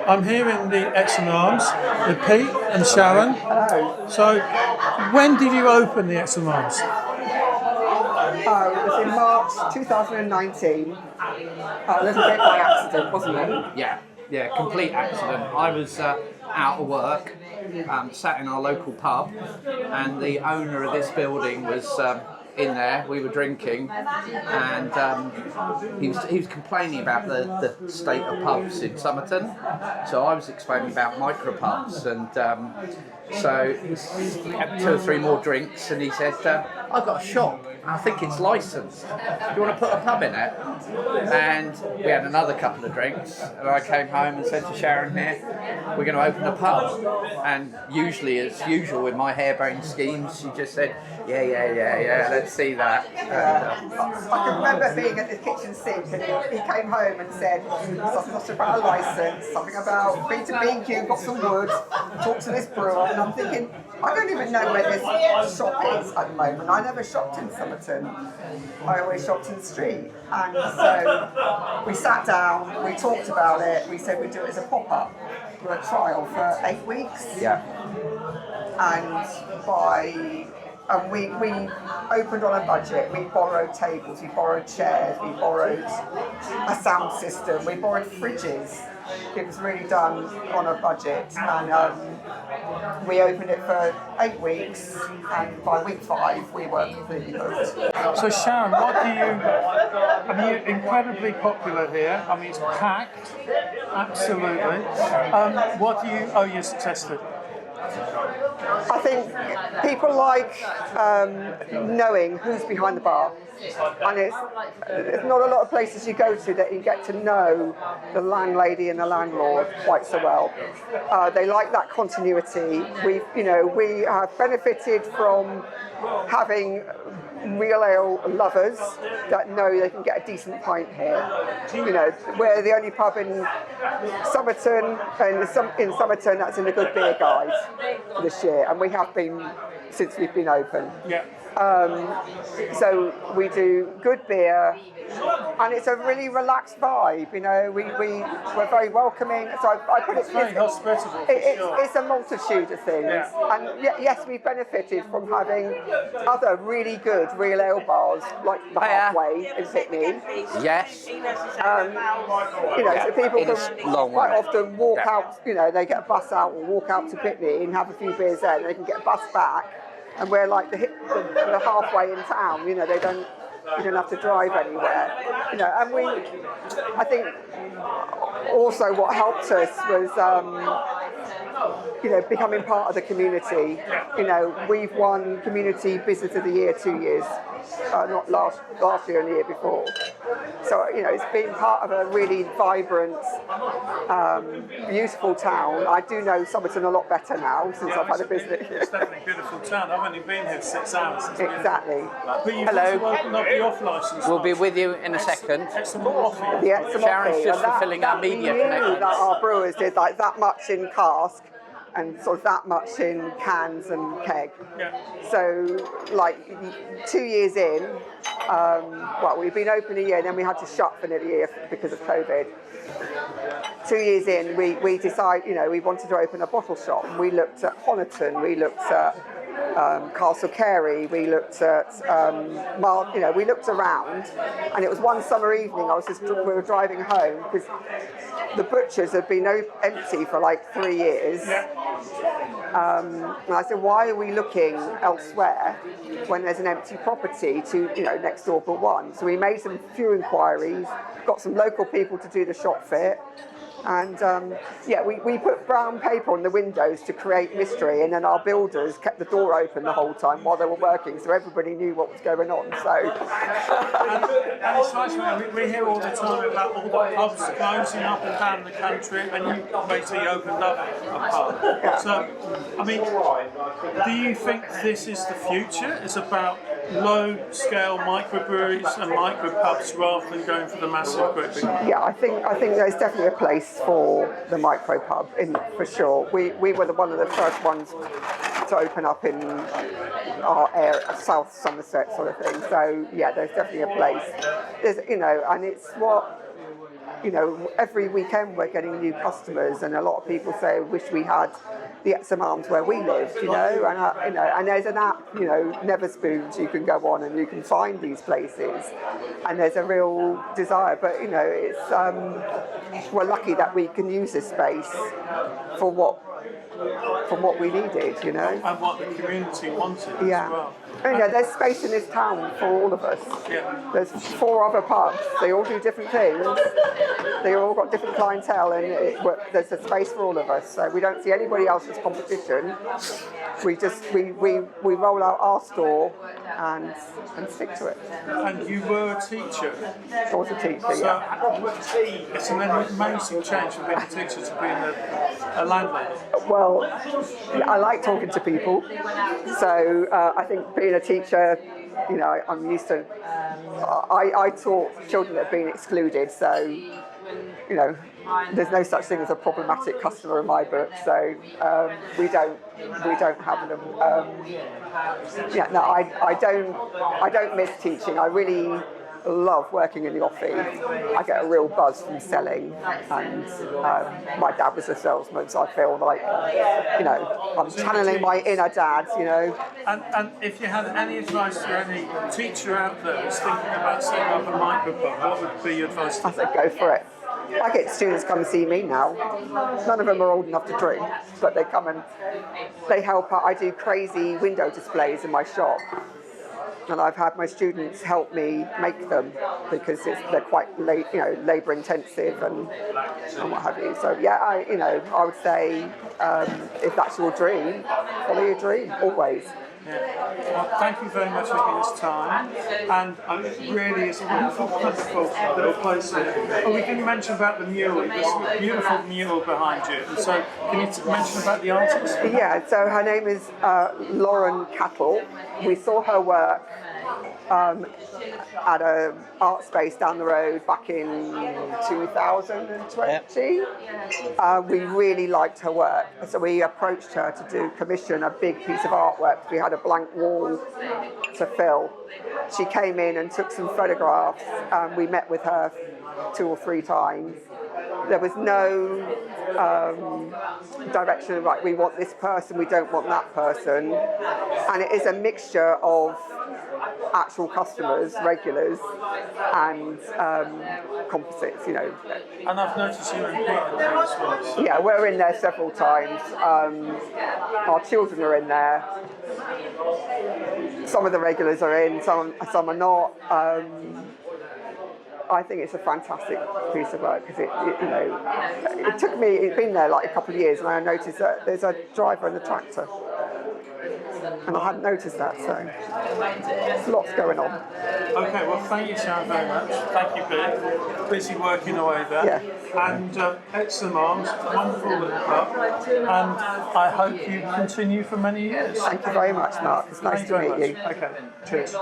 I'm here in the Etsome Arms with Pete and Sharon. Hello. So, when did you open the Etsome Arms? It was in March 2019. A little bit by accident, wasn't it? Yeah, complete accident. I was out of work, sat in our local pub, and the owner of this building was in there. We were drinking, and he was complaining about the state of pubs in Somerton. So I was explaining about micro pubs, and so he had 2 or 3 more drinks, and he said, "I've got a shop. I think it's licensed. Do you want to put a pub in it?" And we had another couple of drinks, and I came home and said to Sharon here, "We're going to open a pub." And usually, as usual with my harebrained schemes, she just said, yeah, let's see that. And, I can remember being at the kitchen sink and he came home and said something about a license, something about B2B, got some wood, talk to this brewer, and I'm thinking, I don't even know where this shop is at the moment. I never shopped in Somerton. I always shopped in the street. And so we sat down, we talked about it, we said we'd do it as a pop-up for a trial for 8 weeks. yeah. And we opened on a budget. We borrowed tables, we borrowed chairs, we borrowed a sound system, we borrowed fridges. It was really done on a budget, and we opened it for 8 weeks, and by week 5 we were completely hooked. So, Sharon, you're incredibly popular here. I mean, it's packed, absolutely. What do you owe your success to? I think people like knowing who's behind the bar, and there's not a lot of places you go to that you get to know the landlady and the landlord quite so well. They like that continuity. We have benefited from having real ale lovers that know they can get a decent pint here. We're the only pub in Somerton, and in Somerton that's in the Good Beer Guide this year, and we have been since we've been open. Yeah. So we do good beer, and it's a really relaxed vibe. We're very welcoming. So I put It's very hospitable. it's a multitude of things, and yes, we've benefited from having other really good real ale bars like the Halfway in Pitney. Yes. So people can quite often walk out. They get a bus out or walk out to Pitney and have a few beers there, and they can get a bus back. And we're like the halfway in town. You don't have to drive anywhere. And I think also what helped us was becoming part of the community. We've won Community Business of the Year 2 years, not last year and the year before. So it's been part of a really vibrant, beautiful town. I do know Somerton a lot better now since I've had a business. It's definitely a beautiful town. I've only been here 6 hours. Exactly. But you've also opened up the off-licence. We'll be with you in a second. Etsome Coffee. The Etsome Sharon's Coffee, just and fulfilling our media we knew commitments. that our brewers did like that much in cask and sort of that much in cans and keg. Yeah. So 2 years in, we've been open a year and then we had to shut for nearly a year because of COVID. 2 years in, we decided, we wanted to open a bottle shop. We looked at Honiton, we looked at Castle Carey, we looked at, we looked around, and it was one summer evening. We were driving home because the butchers had been empty for 3 years. And I said, why are we looking elsewhere when there's an empty property to, next door but one? So we made some few inquiries, got some local people to do the shop fit. And we put brown paper on the windows to create mystery, and then our builders kept the door open the whole time while they were working, so everybody knew what was going on. So, and it's nice, we hear all the time about all the pubs closing up and down the country, and you basically opened up a pub. Yeah. So, do you think this is the future? It's about low-scale microbreweries and micropubs rather than going for the massive groups? Yeah, I think there's definitely a place for the micro pub, for sure. We were one of the first ones to open up in our area, South Somerset sort of thing. So yeah, there's definitely a place. And it's what every weekend we're getting new customers, and a lot of people say, wish we had the Etsome Arms where we lived, and there's an app, Never Spoons, you can go on and you can find these places, and there's a real desire, but it's we're lucky that we can use this space for what we needed, And what the community wanted as well. There's space in this town for all of us. Yeah. There's 4 other pubs. They all do different things. They all got different clientele, and there's a space for all of us. So we don't see anybody else as competition. We roll out our store and stick to it. And you were a teacher. I was a teacher. It's an amazing change from being a teacher to being a landlady. Well, I like talking to people, so I think being a teacher, I'm used to. I taught children that have been excluded, so there's no such thing as a problematic customer in my book. So we don't have them. I don't miss teaching. I really love working in the office. I get a real buzz from selling, and my dad was a salesman, so I feel like I'm channeling my inner dad. And if you had any advice to any teacher out there who's thinking about setting up a micropub, what would be your advice to I said, go for it. I get students come and see me now. None of them are old enough to drink, but they come and they help out. I do crazy window displays in my shop, and I've had my students help me make them because they're quite labour intensive and what have you. So I would say if that's your dream, follow your dream always. Well, thank you very much for giving us time, and it really is a wonderful, wonderful little place here. Oh, we didn't mention about the mural. There's a beautiful mural behind you. And so, can you mention about the artist? Yeah, so her name is Lauren Cattle. We saw her work at an art space down the road back in 2020. We really liked her work, so we approached her to commission a big piece of artwork. We had a blank wall to fill. She came in and took some photographs. We met with her 2 or 3 times. There was no direction, right, we want this person, we don't want that person. And it is a mixture of actual customers, regulars, and composites, And I've noticed you and Pete in there as well. So. Yeah, we're in there several times. Our children are in there. Some of the regulars are in, some are not. I think it's a fantastic piece of work because it took me. It's been there like a couple of years, and I noticed that there's a driver and a tractor, and I hadn't noticed that. So lots going on. Okay, well, thank you, Sharon, very much. Thank you, Pete. Busy working away there. Yeah. And Etsome Arms, wonderful little club, and I hope you continue for many years. Thank you very much, Mark. It's nice to meet you. Okay, cheers.